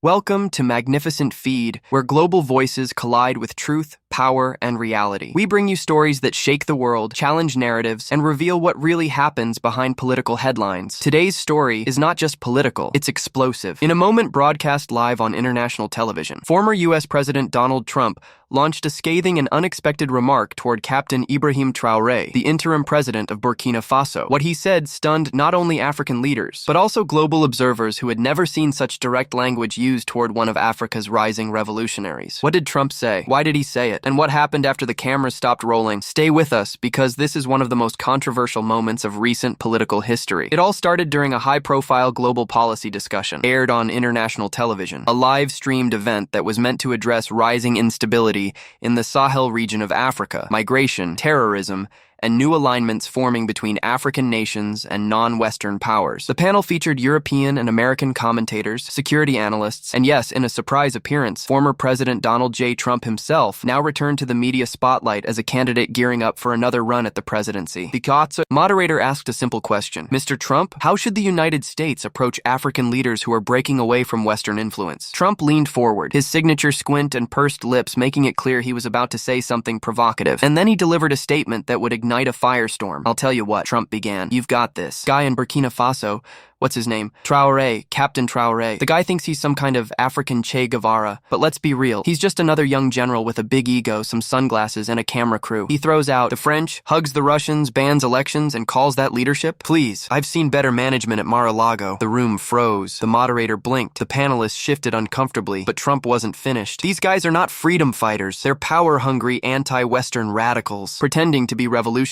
Welcome to Magnificent Feed, where global voices collide with truth, power, and reality. We bring you stories that shake the world, challenge narratives, and reveal what really happens behind political headlines. Today's story is not just political, it's explosive. In a moment broadcast live on international television, former U.S. President Donald Trump launched a scathing and unexpected remark toward Captain Ibrahim Traoré, the interim president of Burkina Faso. What he said stunned not only African leaders, but also global observers who had never seen such direct language used toward one of Africa's rising revolutionaries. What did Trump say? Why did he say it? And what happened after the cameras stopped rolling? Stay with us, because this is one of the most controversial moments of recent political history. It all started during a high-profile global policy discussion, aired on international television, a live-streamed event that was meant to address rising instability in the Sahel region of Africa, migration, terrorism, and new alignments forming between African nations and non-Western powers. The panel featured European and American commentators, security analysts, and yes, in a surprise appearance, former President Donald J. Trump himself now returned to the media spotlight as a candidate gearing up for another run at the presidency. The moderator asked a simple question. Mr. Trump, how should the United States approach African leaders who are breaking away from Western influence? Trump leaned forward, his signature squint and pursed lips making it clear he was about to say something provocative. And then he delivered a statement that would ignite a firestorm. I'll tell you what, Trump began. You've got this. Guy in Burkina Faso, what's his name? Traoré, Captain Traoré. The guy thinks he's some kind of African Che Guevara, but let's be real. He's just another young general with a big ego, some sunglasses, and a camera crew. He throws out the French, hugs the Russians, bans elections, and calls that leadership? Please, I've seen better management at Mar-a-Lago. The room froze. The moderator blinked. The panelists shifted uncomfortably, but Trump wasn't finished. These guys are not freedom fighters. They're power-hungry, anti-Western radicals, pretending to be revolutionaries.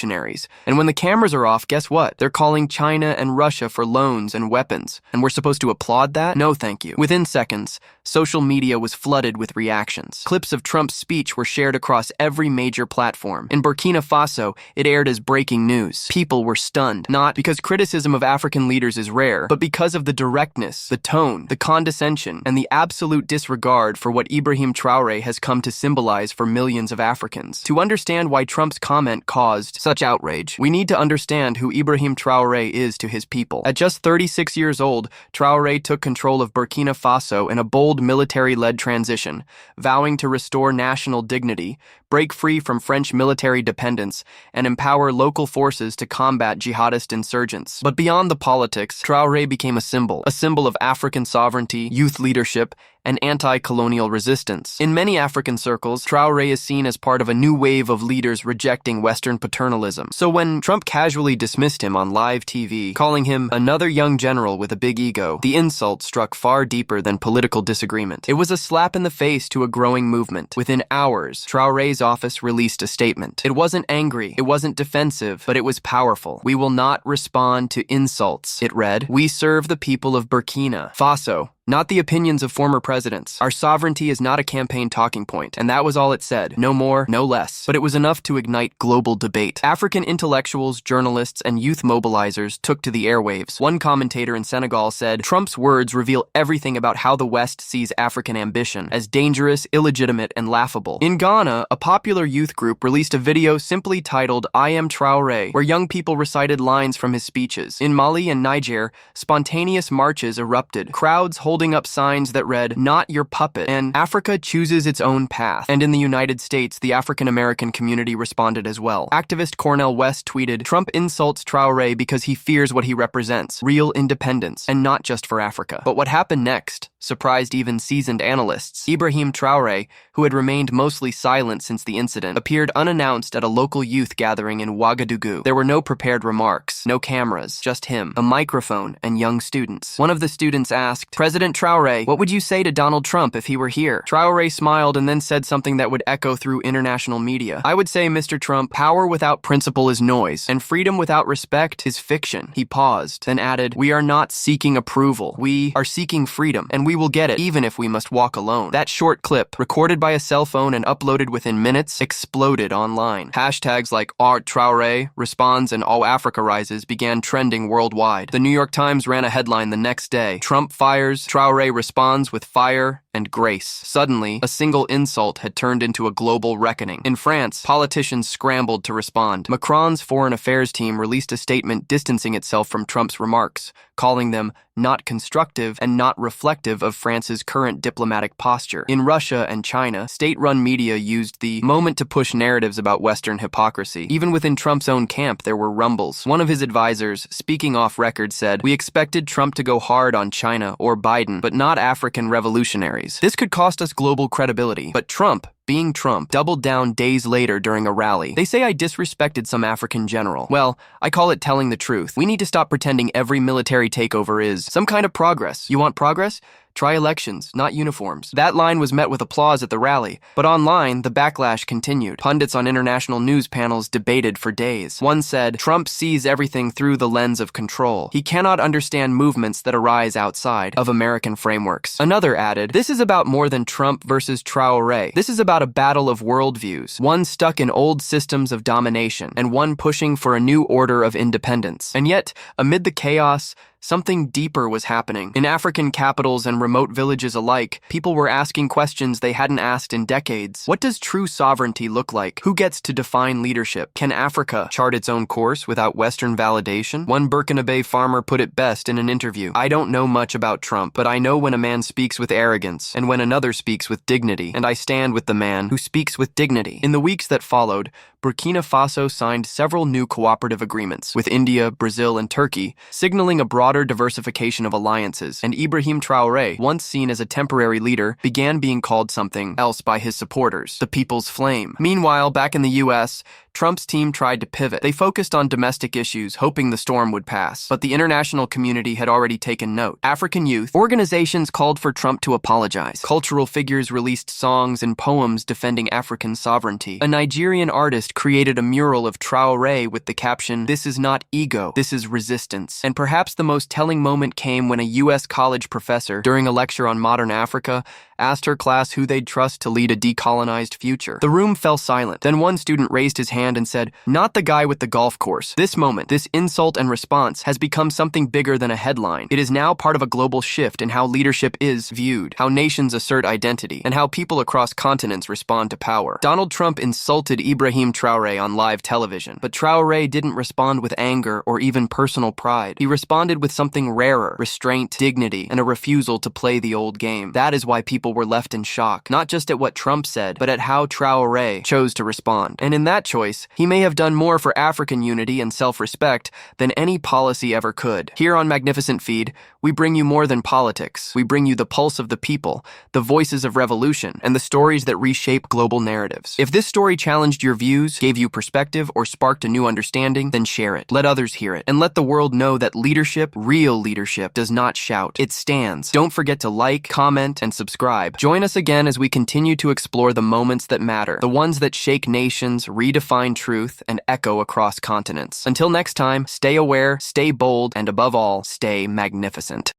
And when the cameras are off, guess what? They're calling China and Russia for loans and weapons. And we're supposed to applaud that? No, thank you. Within seconds, social media was flooded with reactions. Clips of Trump's speech were shared across every major platform. In Burkina Faso, it aired as breaking news. People were stunned, not because criticism of African leaders is rare, but because of the directness, the tone, the condescension, and the absolute disregard for what Ibrahim Traoré has come to symbolize for millions of Africans. To understand why Trump's comment caused such outrage, we need to understand who Ibrahim Traoré is to his people. At just 36 years old, Traoré took control of Burkina Faso in a bold military-led transition, vowing to restore national dignity, break free from French military dependence, and empower local forces to combat jihadist insurgents. But beyond the politics, Traoré became a symbol of African sovereignty, youth leadership, and anti-colonial resistance. In many African circles, Traoré is seen as part of a new wave of leaders rejecting Western paternalism. So when Trump casually dismissed him on live TV, calling him another young general with a big ego, the insult struck far deeper than political disagreement. It was a slap in the face to a growing movement. Within hours, Traoré's office released a statement. It wasn't angry, it wasn't defensive, but it was powerful. We will not respond to insults, it read. We serve the people of Burkina Faso, not the opinions of former presidents. Our sovereignty is not a campaign talking point, and that was all it said. No more, no less. But it was enough to ignite global debate. African intellectuals, journalists, and youth mobilizers took to the airwaves. One commentator in Senegal said, Trump's words reveal everything about how the West sees African ambition, as dangerous, illegitimate, and laughable. In Ghana, a popular youth group released a video simply titled, I Am Traoré, where young people recited lines from his speeches. In Mali and Niger, spontaneous marches erupted, crowds holding up signs that read, not your puppet, and Africa chooses its own path. And in the United States, the African-American community responded as well. Activist Cornel West tweeted, Trump insults Traoré because he fears what he represents, real independence, and not just for Africa. But what happened next surprised even seasoned analysts. Ibrahim Traoré, who had remained mostly silent since the incident, appeared unannounced at a local youth gathering in Ouagadougou. There were no prepared remarks, no cameras, just him, a microphone, and young students. One of the students asked, President Traoré, what would you say to Donald Trump if he were here? Traoré smiled and then said something that would echo through international media. I would say, Mr. Trump, power without principle is noise, and freedom without respect is fiction. He paused, then added, we are not seeking approval. We are seeking freedom, and we will get it, even if we must walk alone. That short clip, recorded by a cell phone and uploaded within minutes, exploded online. Hashtags like Traoré responds and All Africa Rises began trending worldwide. The New York Times ran a headline the next day. Trump fires, Traoré responds with fire and grace. Suddenly, a single insult had turned into a global reckoning. In France, politicians scrambled to respond. Macron's foreign affairs team released a statement distancing itself from Trump's remarks, calling them not constructive and not reflective of France's current diplomatic posture. In Russia and China, state-run media used the moment to push narratives about Western hypocrisy. Even within Trump's own camp, there were rumbles. One of his advisors, speaking off record, said, "We expected Trump to go hard on China or Biden, but not African revolutionaries. This could cost us global credibility." But Trump, being Trump, doubled down days later during a rally. "They say I disrespected some African general. Well, I call it telling the truth. We need to stop pretending every military takeover is some kind of progress. You want progress? Try elections, not uniforms." That line was met with applause at the rally, but online, the backlash continued. Pundits on international news panels debated for days. One said, "Trump sees everything through the lens of control. He cannot understand movements that arise outside of American frameworks." Another added, "This is about more than Trump versus Traoré. This is about a battle of worldviews, one stuck in old systems of domination, and one pushing for a new order of independence." And yet, amid the chaos, something deeper was happening. In African capitals and remote villages alike, people were asking questions they hadn't asked in decades. What does true sovereignty look like? Who gets to define leadership? Can Africa chart its own course without Western validation? One Burkina Faso farmer put it best in an interview. "I don't know much about Trump, but I know when a man speaks with arrogance and when another speaks with dignity, and I stand with the man who speaks with dignity." In the weeks that followed, Burkina Faso signed several new cooperative agreements with India, Brazil, and Turkey, signaling a broader diversification of alliances, and Ibrahim Traoré, once seen as a temporary leader, began being called something else by his supporters, the People's Flame. Meanwhile, back in the US, Trump's team tried to pivot. They focused on domestic issues, hoping the storm would pass. But the international community had already taken note. African youth organizations called for Trump to apologize. Cultural figures released songs and poems defending African sovereignty. A Nigerian artist created a mural of Traoré with the caption, "This is not ego, this is resistance." And perhaps the most telling moment came when a US college professor, during a lecture on modern Africa, asked her class who they'd trust to lead a decolonized future. The room fell silent. Then one student raised his hand and said, "Not the guy with the golf course." This moment, this insult and response, has become something bigger than a headline. It is now part of a global shift in how leadership is viewed, how nations assert identity, and how people across continents respond to power. Donald Trump insulted Ibrahim Traoré on live television, but Traoré didn't respond with anger or even personal pride. He responded with something rarer: restraint, dignity, and a refusal to play the old game. That is why people were left in shock, not just at what Trump said, but at how Traoré chose to respond. And in that choice, he may have done more for African unity and self-respect than any policy ever could. Here on Magnificent Feed, we bring you more than politics. We bring you the pulse of the people, the voices of revolution, and the stories that reshape global narratives. If this story challenged your views, gave you perspective, or sparked a new understanding, then share it. Let others hear it. And let the world know that leadership, real leadership, does not shout. It stands. Don't forget to like, comment, and subscribe. Join us again as we continue to explore the moments that matter, the ones that shake nations, redefine truth, and echo across continents. Until next time, stay aware, stay bold, and above all, stay magnificent.